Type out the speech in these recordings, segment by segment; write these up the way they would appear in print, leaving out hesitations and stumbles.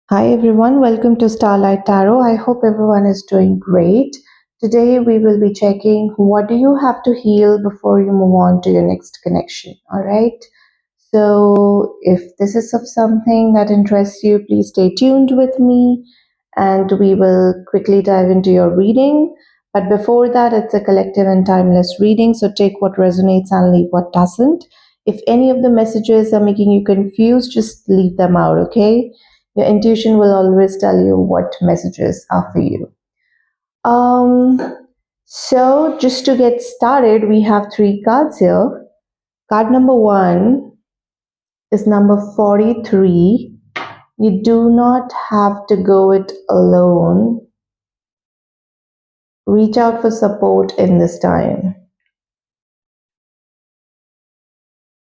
Hi everyone, welcome to Starlight Tarot. I hope everyone is doing great. Today we will be checking what do you have to heal before you move on to your next connection. All right. So if this is of something that interests you, please stay tuned with me and we will quickly dive into your reading. But before that, it's a collective and timeless reading. So take what resonates and leave what doesn't. If any of the messages are making you confused, just leave them out, okay? Your intuition will always tell you what messages are for you. Um, so just to get started, we have three cards here. Card number one is number 43. You do not have to go it alone. Reach out for support in this time.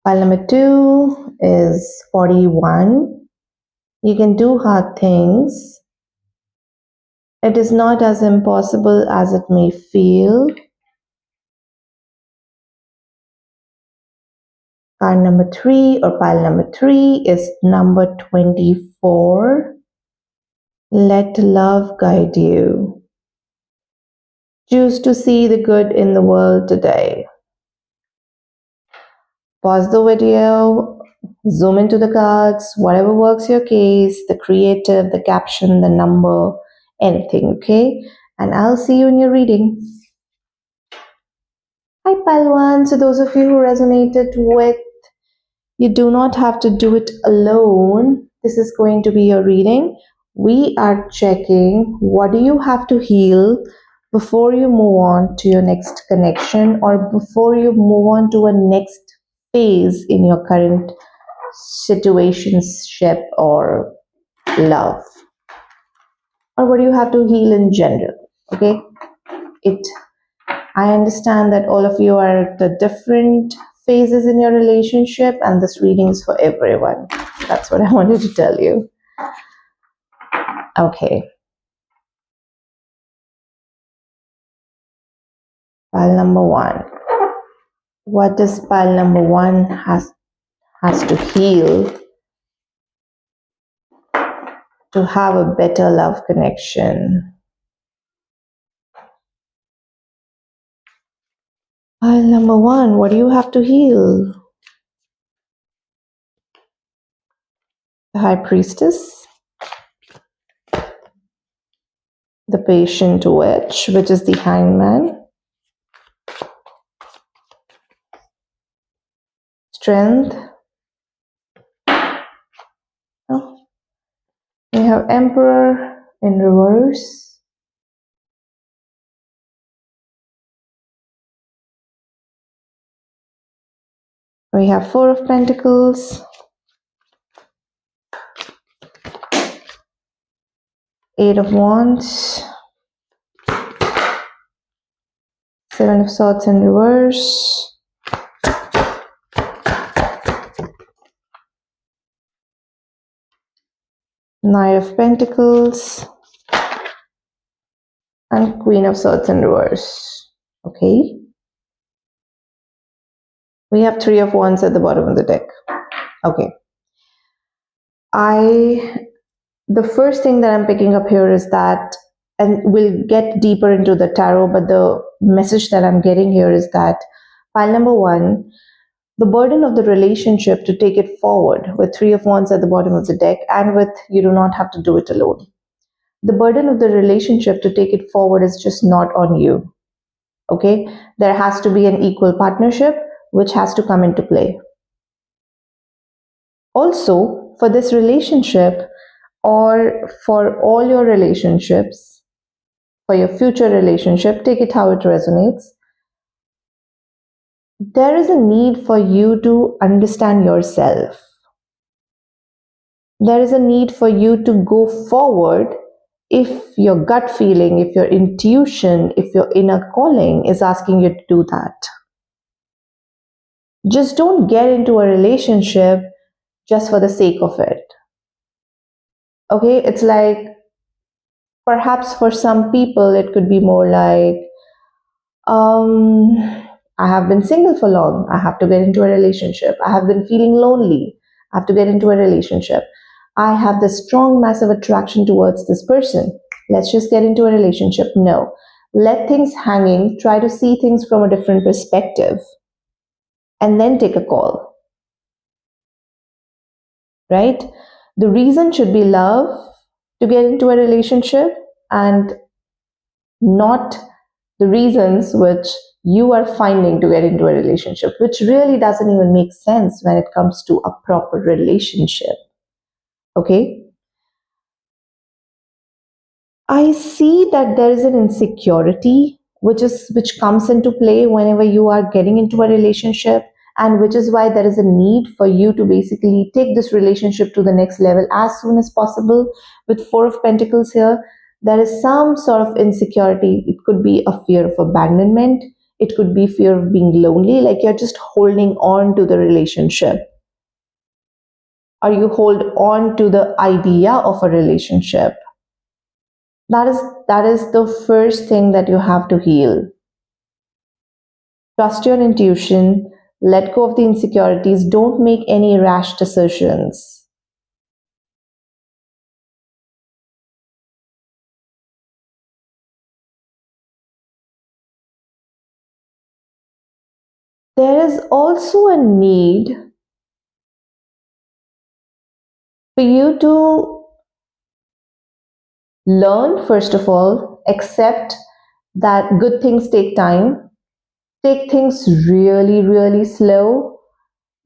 Pile number two is 41. You can do hard things. It is not as impossible as it may feel. Card number three or pile number three is number 24. Let love guide you. Choose to see the good in the world today. Pause the video, zoom into the cards, whatever works your case, the creative, the caption, the number, anything, okay? And I'll see you in your reading. Hi, pile one. So those of you who resonated with you do not have to do it alone. This is going to be your reading. We are checking what do you have to heal before you move on to your next connection or before you move on to a next phase in your current situationship or love. Or what do you have to heal in general? Okay? I understand that all of you are at the different phases in your relationship, and this reading is for everyone. That's what I wanted to tell you. Okay. Pile number one. What does pile number one has to heal to have a better love connection? Pile number one, what do you have to heal? The High Priestess, the Patient Witch, which is the Hangman, Strength. Oh. We have Emperor in reverse, we have Four of Pentacles, Eight of Wands, Seven of Swords in reverse, Knight of Pentacles, and Queen of Swords in reverse. Okay. We have Three of Wands at the bottom of the deck. Okay. The first thing that I'm picking up here is that, and we'll get deeper into the tarot, but the message that I'm getting here is that pile number one, the burden of the relationship to take it forward with Three of Wands at the bottom of the deck and with you do not have to do it alone. The burden of the relationship to take it forward is just not on you. Okay? There has to be an equal partnership which has to come into play. Also, for this relationship or for all your relationships, for your future relationship, take it how it resonates. There is a need for you to understand yourself. There is a need for you to go forward if your gut feeling, if your intuition, if your inner calling is asking you to do that. Just don't get into a relationship just for the sake of it. Okay, it's like perhaps for some people it could be more like, I have been single for long, I have to get into a relationship. I have been feeling lonely, I have to get into a relationship. I have this strong, massive attraction towards this person. Let's just get into a relationship. No. Let things hanging, try to see things from a different perspective, and then take a call, right? The reason should be love to get into a relationship, and not the reasons which you are finding to get into a relationship, which really doesn't even make sense when it comes to a proper relationship. Okay? I see that there is an insecurity which comes into play whenever you are getting into a relationship, and which is why there is a need for you to basically take this relationship to the next level as soon as possible. With Four of Pentacles here, there is some sort of insecurity. It could be a fear of abandonment, it could be fear of being lonely, like you're just holding on to the relationship, or you hold on to the idea of a relationship. That is the first thing that you have to heal. Trust your intuition, let go of the insecurities, don't make any rash decisions. There is also a need for you to learn, first of all, accept that good things take time, take things really, really slow.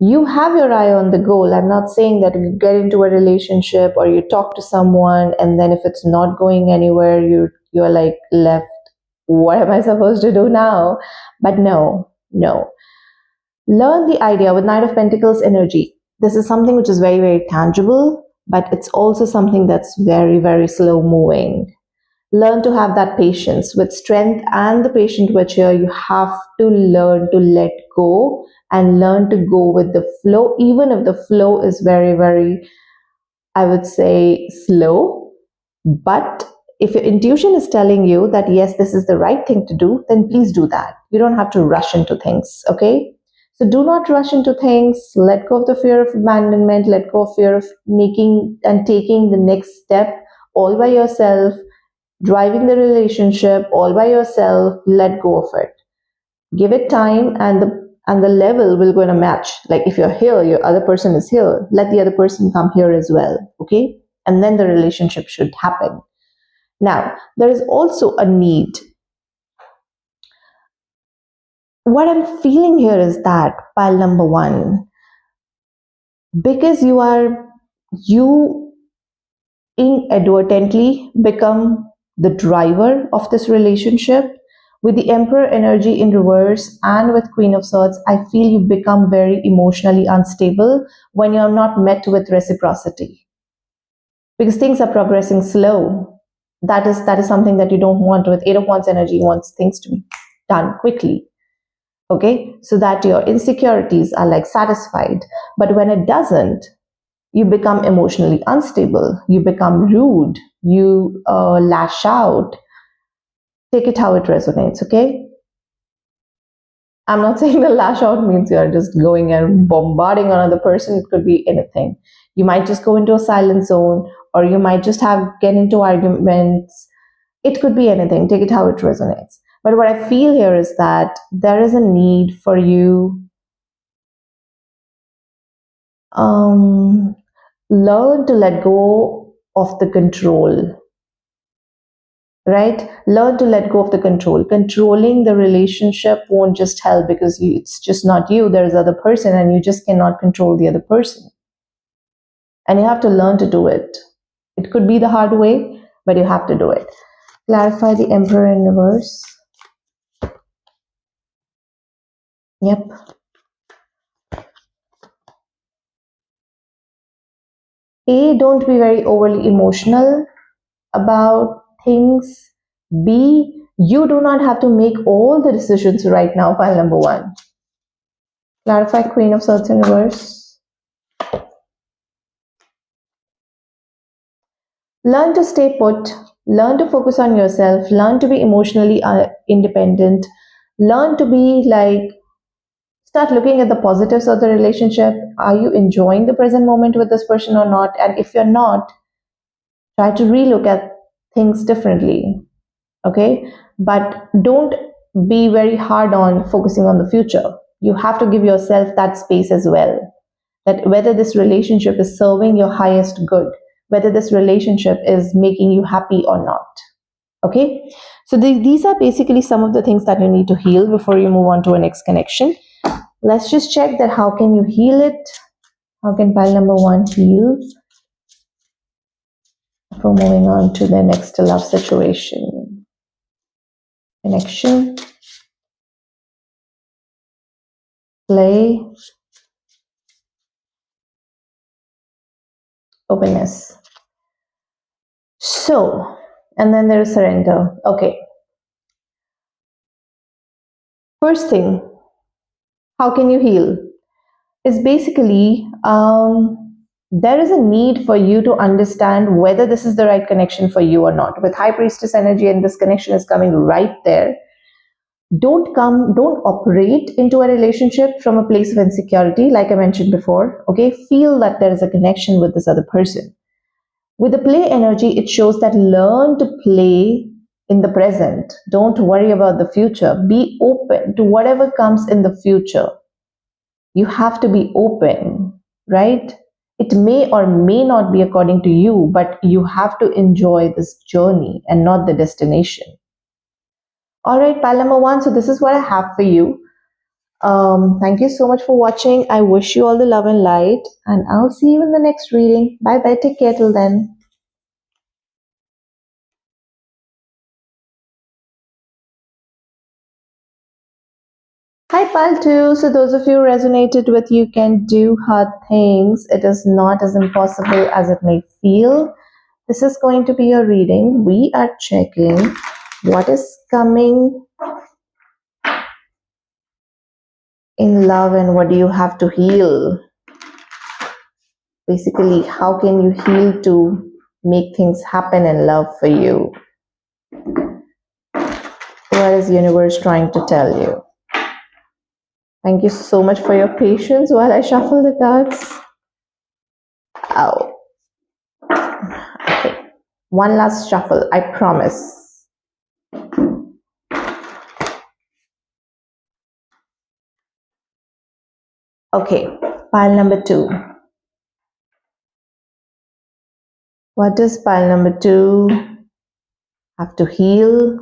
You have your eye on the goal. I'm not saying that you get into a relationship or you talk to someone and then if it's not going anywhere, you're like left, what am I supposed to do now? But no, no. Learn the idea with Knight of Pentacles energy. This is something which is very, very tangible, but it's also something that's very, very slow moving. Learn to have that patience with strength and the patient which here you have to learn to let go and learn to go with the flow, even if the flow is very, very, I would say, slow. But if your intuition is telling you that yes, this is the right thing to do, then please do that. You don't have to rush into things. Okay, so do not rush into things. Let go of the fear of abandonment, let go of fear of making and taking the next step all by yourself, driving the relationship all by yourself. Let go of it, give it time, and the level will going to match. Like if you're here, your other person is here, let the other person come here as well. Okay, and then the relationship should happen. Now there is also a need. What I'm feeling here is that pile number one, because you inadvertently become the driver of this relationship. With the Emperor energy in reverse and with Queen of Swords, I feel you become very emotionally unstable when you're not met with reciprocity, because things are progressing slow. That is something that you don't want. With Eight of Wands energy, you want things to be done quickly. Okay, so that your insecurities are like satisfied. But when it doesn't, you become emotionally unstable, you become rude, you lash out. Take it how it resonates. Okay, I'm not saying the lash out means you're just going and bombarding another person. It could be anything. You might just go into a silent zone, or you might just have get into arguments. It could be anything. Take it how it resonates. But what I feel here is that there is a need for you learn to let go of the control, right? Learn to let go of the control. Controlling the relationship won't just help, because it's just not you, there's other person, and you just cannot control the other person, and you have to learn to do it. It could be the hard way, but you have to do it. Clarify the Emperor in reverse. Yep. A, don't be very overly emotional about things. B, you do not have to make all the decisions right now. Pile number one. Clarify Queen of Swords in reverse. Learn to stay put. Learn to focus on yourself. Learn to be emotionally independent. Learn to be like Start looking at the positives of the relationship. Are you enjoying the present moment with this person or not? And if you're not, try to relook at things differently. Okay, but don't be very hard on focusing on the future. You have to give yourself that space as well, that whether this relationship is serving your highest good, whether this relationship is making you happy or not. Okay, so these are basically some of the things that you need to heal before you move on to a next connection. Let's just check that how can you heal it. How can pile number 1 heal before moving on to the next love situation? Connection, play, openness. So, and then there is surrender. Okay. First thing, how can you heal? Is basically there is a need for you to understand whether this is the right connection for you or not. With High Priestess energy, and this connection is coming right there. Don't operate into a relationship from a place of insecurity, like I mentioned before. Okay, feel that there is a connection with this other person. With the play energy, it shows that learn to play in the present. Don't worry about the future. Be open to whatever comes in the future. You have to be open, right? It may or may not be according to you, but you have to enjoy this journey and not the destination. All right, pile number 1. So this is what I have for you. Thank you so much for watching. I wish you all the love and light, and I'll see you in the next reading. Bye bye. Take care till then. Hi, pile 2. So those of you who resonated with you can do hard things. It is not as impossible as it may feel. This is going to be a reading. We are checking what is coming in love and what do you have to heal. Basically, how can you heal to make things happen in love for you? What is the universe trying to tell you? Thank you so much for your patience while I shuffle the cards. Oh. Okay. One last shuffle, I promise. Okay, pile number 2. What does pile number 2 have to heal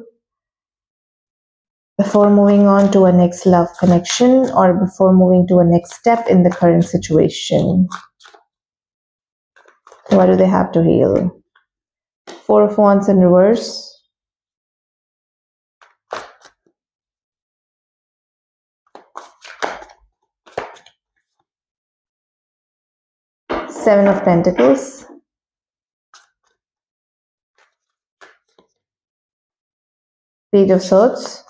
before moving on to a next love connection or before moving to a next step in the current situation? What do they have to heal? 4 of Wands in reverse. Seven of Pentacles. Page of Swords.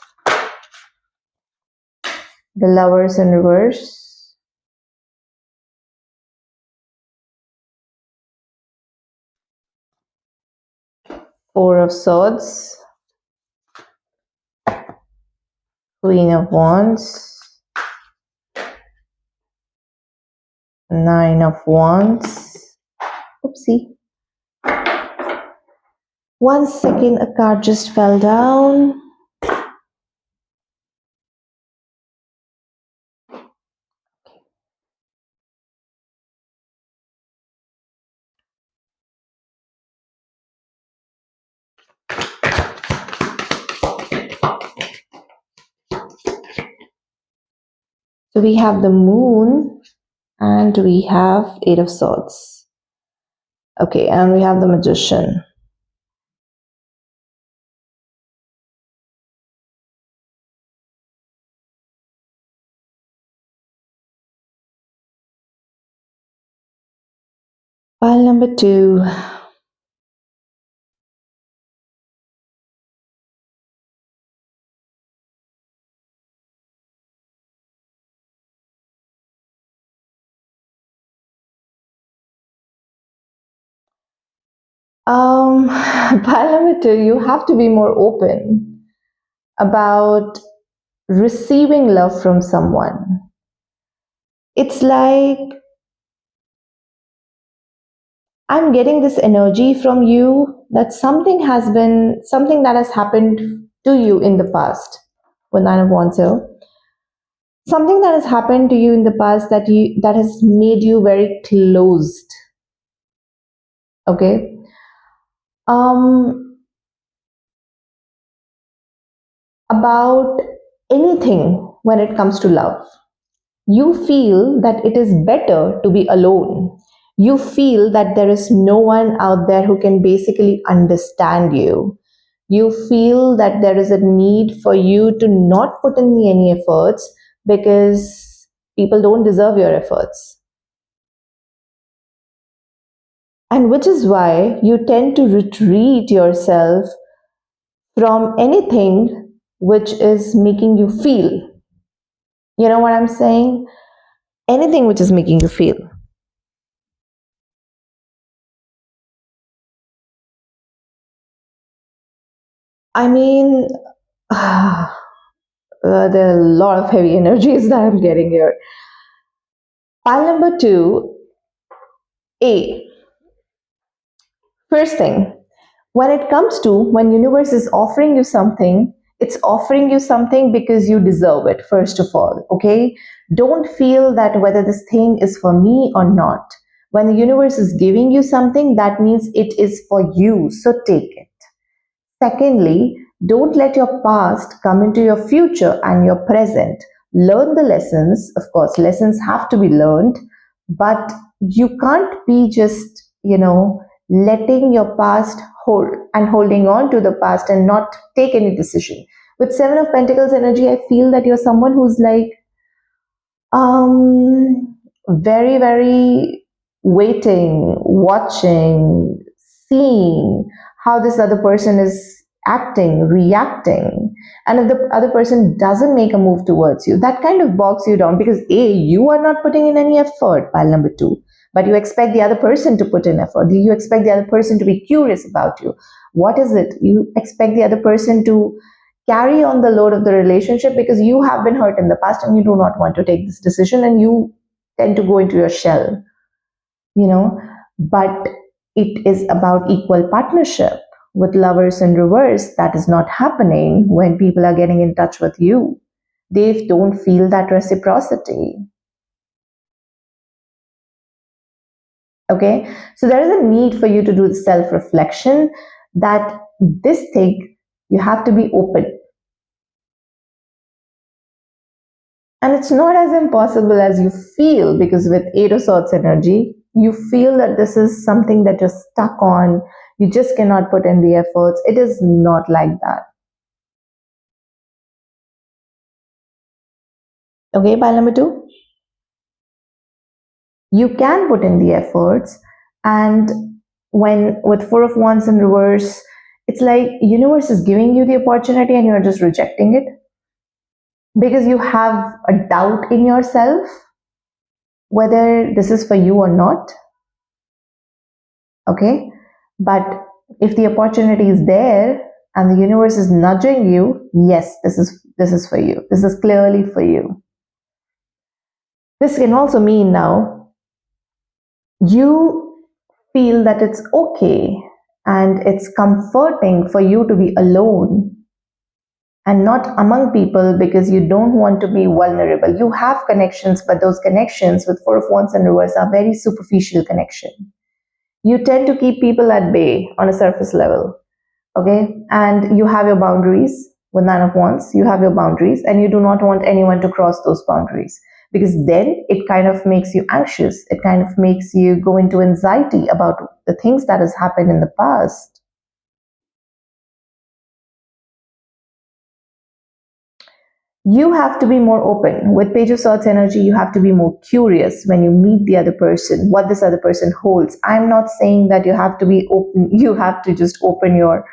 The Lovers in reverse. Four of Swords. Queen of Wands. Nine of Wands. Oopsie. 1 second, a card just fell down. So we have the Moon and we have Eight of Swords. Okay, and we have the Magician. Pile number 2. Pile number 2, you have to be more open about receiving love from someone. It's like I'm getting this energy from you that something that has happened to you in the past. With Nine of Wands here, something that has happened to you in the past that has made you very closed. Okay. Um, about anything when it comes to love. You feel that it is better to be alone. You feel that there is no one out there who can basically understand you. You feel that there is a need for you to not put in any efforts because people don't deserve your efforts. And which is why you tend to retreat yourself from anything which is making you feel. You know what I'm saying? Anything which is making you feel. I mean, there are a lot of heavy energies that I'm getting here. Pile number two, A. First thing, when it comes to when universe is offering you something, it's offering you something because you deserve it, first of all. Okay, don't feel that whether this thing is for me or not. When the universe is giving you something, that means it is for you, so take it. Secondly, don't let your past come into your future and your present. Learn the lessons. Of course, lessons have to be learned, but you can't be just, letting your past hold and holding on to the past and not take any decision. With Seven of Pentacles energy, I feel that you're someone who's like, very, very waiting, watching, seeing how this other person is acting, reacting. And if the other person doesn't make a move towards you, that kind of bogs you down because A, you are not putting in any effort, pile number two. But you expect the other person to put in effort. You expect the other person to be curious about you. What is it? You expect the other person to carry on the load of the relationship because you have been hurt in the past and you do not want to take this decision and you tend to go into your shell, you know. But it is about equal partnership. With lovers in reverse, that is not happening when people are getting in touch with you. They don't feel that reciprocity. Okay, so there is a need for you to do the self reflection that this thing you have to be open. And it's not as impossible as you feel because with Eight of Swords energy, you feel that this is something that you're stuck on. You just cannot put in the efforts. It is not like that. Okay, pile number two. You can put in the efforts. And when with Four of Wands in reverse, it's like universe is giving you the opportunity and you're just rejecting it because you have a doubt in yourself whether this is for you or not. Okay, but if the opportunity is there and the universe is nudging you, yes, this is for you, this is clearly for you. This can also mean now you feel that it's okay and it's comforting for you to be alone and not among people because you don't want to be vulnerable. You have connections, but those connections with Four of Wands in reverse are very superficial connection. You tend to keep people at bay on a surface level. Okay, and you have your boundaries. With Nine of Wands, you have your boundaries and you do not want anyone to cross those boundaries because then it kind of makes you anxious, it kind of makes you go into anxiety about the things that has happened in the past. You have to be more open. With Page of Swords energy, you have to be more curious when you meet the other person, what this other person holds. I'm not saying that you have to be open, you have to just open your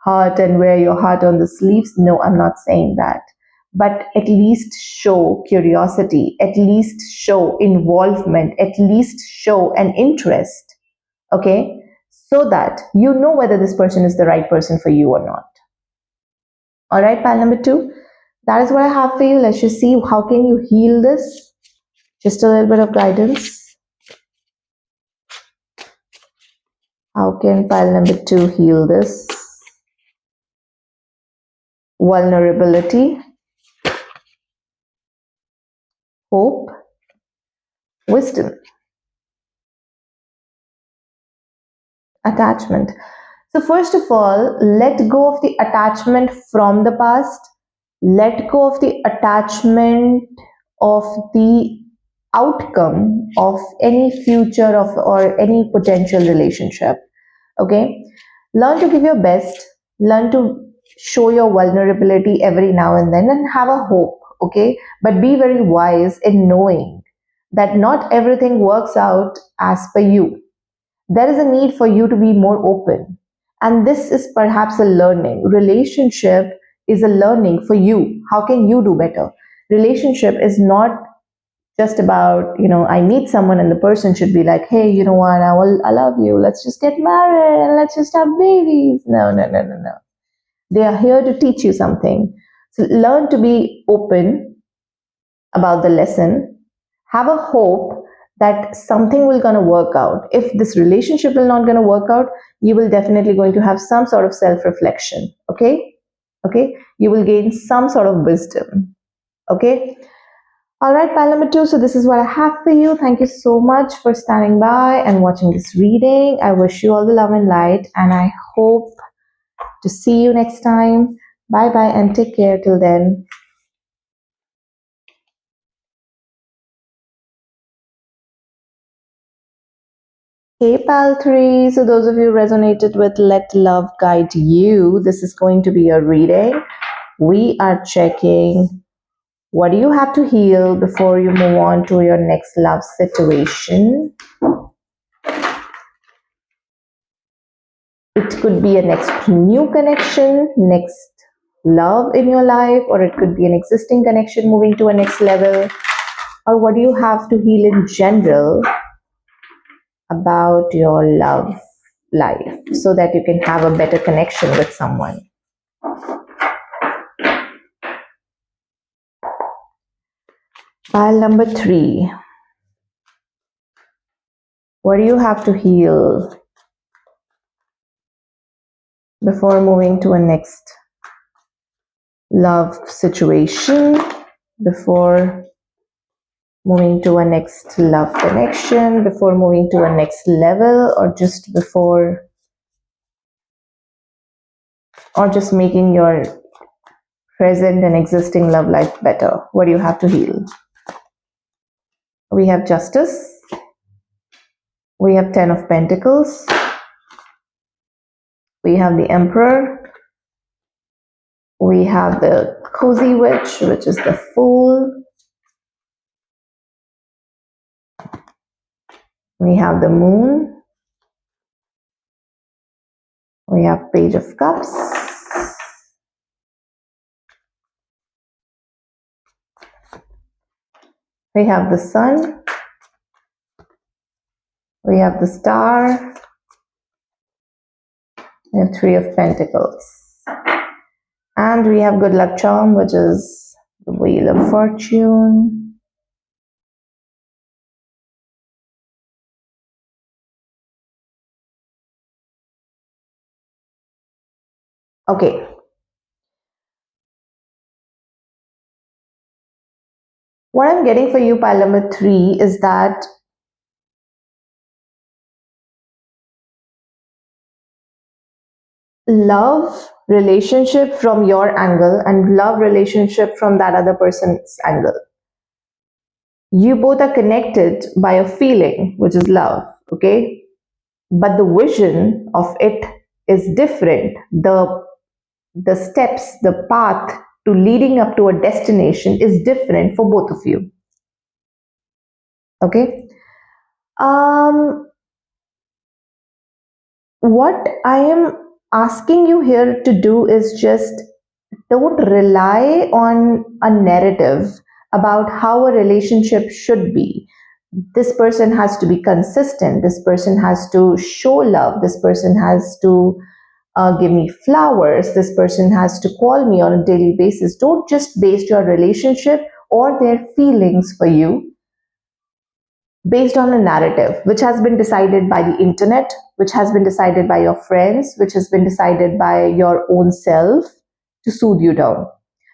heart and wear your heart on the sleeves. No, I'm not saying that. But at least show curiosity, at least show involvement, at least show an interest. Okay? So that you know whether this person is the right person for you or not. All right, pal number two. That is what I have for you. Let's just see how can you heal this. Just a little bit of guidance. How can pile number 2 heal this? Vulnerability, hope, wisdom, attachment. So first of all, let go of the attachment from the past. Let go of the attachment of the outcome of any future of or any potential relationship. Okay, learn to give your best, learn to show your vulnerability every now and then, and have a hope. Okay, but be very wise in knowing that not everything works out as per you. There is a need for you to be more open, and this is perhaps a learning. Relationship is a learning for you. How can you do better? Relationship is not just about, I meet someone and the person should be like, hey, you know what, I love you, let's just get married and let's just have babies. No, no, no, no, no. They are here to teach you something. So learn to be open about the lesson. Have a hope that something will going to work out. If this relationship will not going to work out, you will definitely going to have some sort of self reflection. Okay, you will gain some sort of wisdom. Okay. All right, pile number 2. So this is what I have for you. Thank you so much for standing by and watching this reading. I wish you all the love and light, and I hope to see you next time. Bye bye and take care till then. Hey, pal 3. So those of you resonated with Let Love Guide You, this is going to be a reading. We are checking what do you have to heal before you move on to your next love situation. It could be a next new connection, next love in your life, or it could be an existing connection moving to a next level. Or what do you have to heal in general about your love life so that you can have a better connection with someone. Pile number 3. What do you have to heal before moving to a next love situation, before moving to a next love connection, before moving to a next level, or just making your present and existing love life better? What do you have to heal? We have Justice. We have 10 of Pentacles. We have the Emperor. We have the Cozy Witch, which is the Fool. We have the Moon. We have Page of Cups. We have the Sun. We have the Star. We have 3 of Pentacles. And we have Good Luck Charm, which is the Wheel of Fortune. Okay. What I'm getting for you, pile number 3, is that love relationship from your angle and love relationship from that other person's angle. You both are connected by a feeling, which is love, okay? But the vision of it is different. The steps, the path to leading up to a destination is different for both of you. Okay? What I am asking you here to do is just don't rely on a narrative about how a relationship should be. This person has to be consistent. This person has to show love. This person has to give me flowers. This person has to call me on a daily basis. Don't just base your relationship or their feelings for you based on a narrative which has been decided by the internet, which has been decided by your friends, which has been decided by your own self to soothe you down.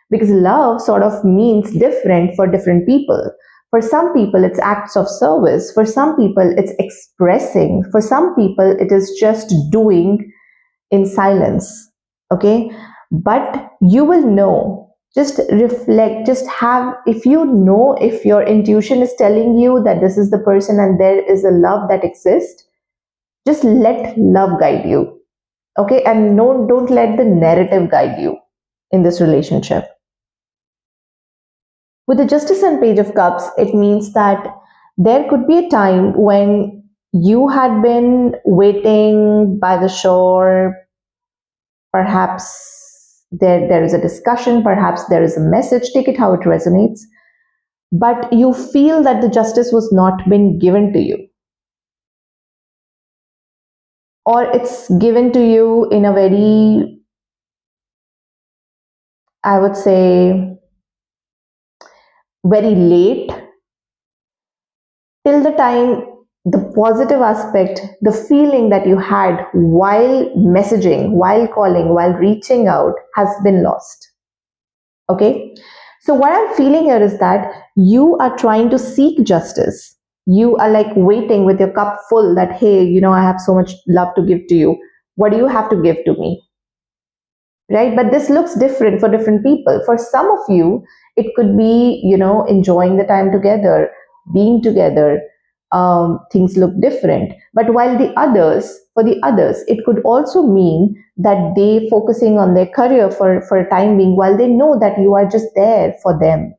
Because love sort of means different for different people. For some people, it's acts of service. For some people, it's expressing. For some people, it is just doing in silence. Okay. But you will know, just reflect, just have, if you know, if your intuition is telling you that this is the person and there is a love that exists, just let love guide you. Okay. And no, don't let the narrative guide you in this relationship. With the Justice and Page of Cups, it means that there could be a time when you had been waiting by the shore. Perhaps there is a discussion, perhaps there is a message, take it how it resonates, but you feel that the justice was not been given to you, or it's given to you in a very, I would say, very late, till the time the positive aspect, the feeling that you had while messaging, while calling, while reaching out has been lost. Okay. So what I'm feeling here is that you are trying to seek justice. You are like waiting with your cup full that, hey, I have so much love to give to you. What do you have to give to me? Right? But this looks different for different people. For some of you, it could be, enjoying the time together, being together. Things look different. But while for the others, it could also mean that they focusing on their career for a time being, while they know that you are just there for them.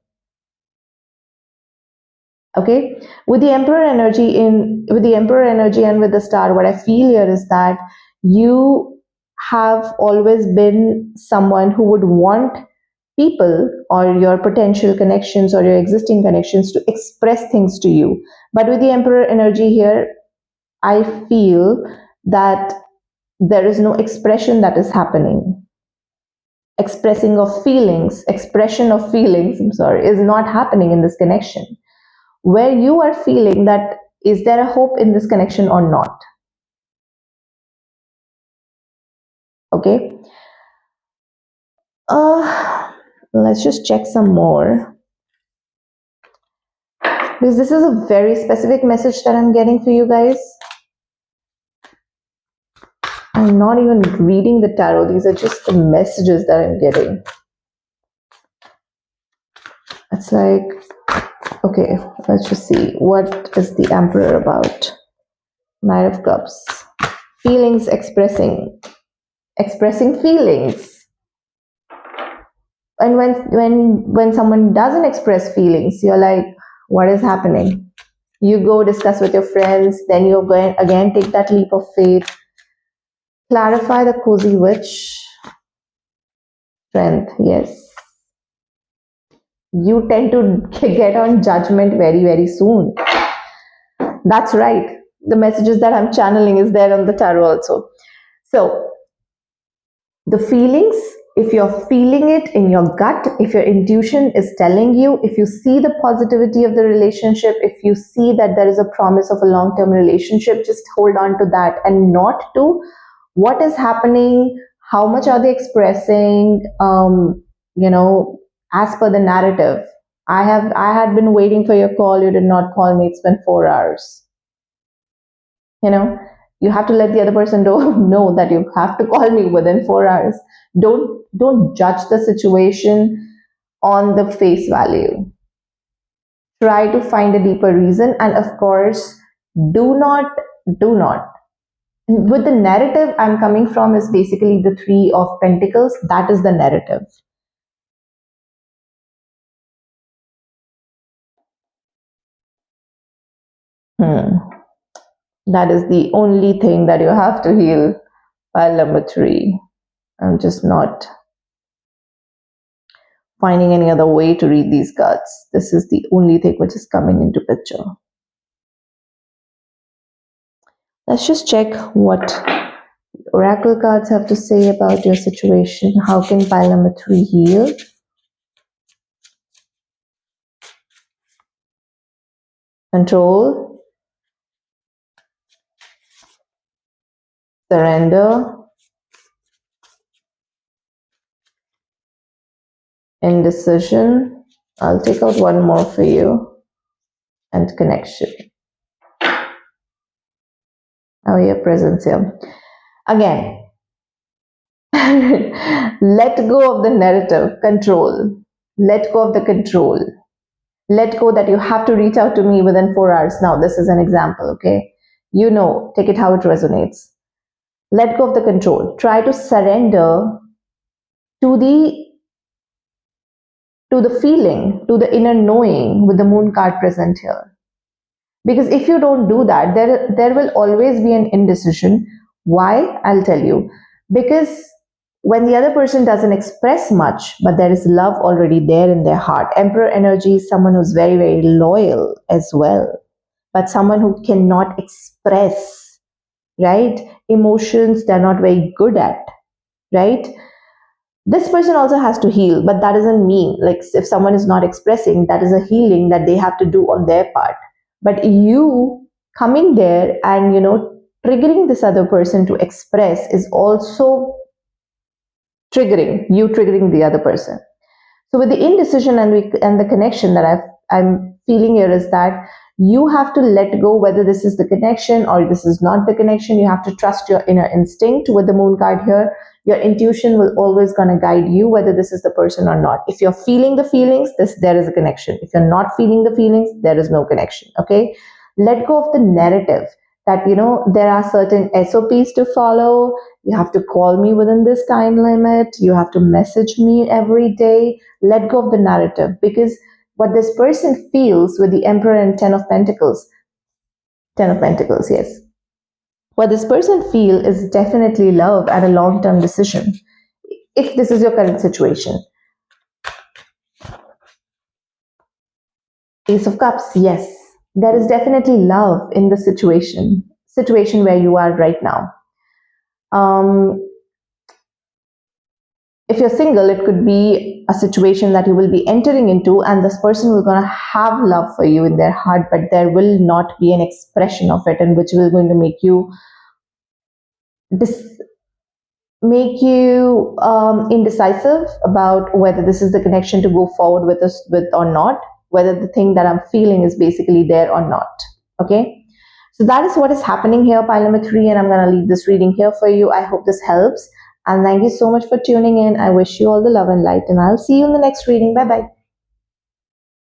Okay. With the emperor energy and with the star, what I feel here is that you have always been someone who would want people or your potential connections or your existing connections to express things to you. But with the emperor energy here, I feel that there is no expression that is happening. Expression of feelings, I'm sorry, is not happening in this connection, where you are feeling that, is there a hope in this connection or not? Okay. Let's just check some more, because this is a very specific message that I'm getting for you guys. I'm not even reading the tarot, these are just the messages that I'm getting. It's like, okay, let's just see, what is the Emperor about? Knight of Cups. Feelings, expressing feelings. And when someone doesn't express feelings, you're like, what is happening? You go discuss with your friends, then you're going again, take that leap of faith. Clarify the cozy witch. Strength, yes. You tend to get on judgment very, very soon. That's right. The messages that I'm channeling is there on the tarot also. So the feelings, if you're feeling it in your gut, if your intuition is telling you, if you see the positivity of the relationship, if you see that there is a promise of a long-term relationship, just hold on to that and not to what is happening, how much are they expressing, as per the narrative. I had been waiting for your call, you did not call me, it's been 4 hours. You have to let the other person know that you have to call me within 4 hours. Don't judge the situation on the face value. Try to find a deeper reason, and of course, do not with the narrative I'm coming from is basically the Three of Pentacles. That is the narrative. That is the only thing that you have to heal. Pile number 3. I'm just not finding any other way to read these cards. This is the only thing which is coming into picture. Let's just check what oracle cards have to say about your situation. How can pile number 3 heal? Control. surrender, indecision. I'll take out one more for you, and connection. Now your presence here. Again, let go of the narrative, control. Let go of the control. Let go that you have to reach out to me within 4 hours. Now, this is an example, okay? You know, take it how it resonates. Let go of the control. Try to surrender to the feeling, to the inner knowing with the moon card present here. Because if you don't do that, there will always be an indecision. Why? I'll tell you. Because when the other person doesn't express much, but there is love already there in their heart. Emperor energy is someone who's very, very loyal as well, but someone who cannot express, right? Emotions they're not very good at, right? This person also has to heal, but that doesn't mean like if someone is not expressing, that is a healing that they have to do on their part. But you coming there and triggering this other person to express is also triggering the other person. So with the indecision and the connection that I'm feeling here is that you have to let go whether this is the connection or this is not the connection. You have to trust your inner instinct with the moon card here. Your intuition will always gonna guide you whether this is the person or not. If you're feeling the feelings, there is a connection. If you're not feeling the feelings, there is no connection. Okay, let go of the narrative that there are certain SOPs to follow. You have to call me within this time limit. You have to message me every day. Let go of the narrative, because what this person feels with the Emperor and Ten of Pentacles, yes. What this person feels is definitely love and a long-term decision. If this is your current situation. Ace of Cups, yes. There is definitely love in the situation where you are right now. If you're single, it could be a situation that you will be entering into, and this person will gonna have love for you in their heart, but there will not be an expression of it, and which will going to make you indecisive about whether this is the connection to go forward with or not, whether the thing that I'm feeling is basically there or not. Okay, so that is what is happening here, pile number 3, and I'm going to leave this reading here for you. I hope this helps, and thank you so much for tuning in. I wish you all the love and light, and I'll see you in the next reading. Bye bye.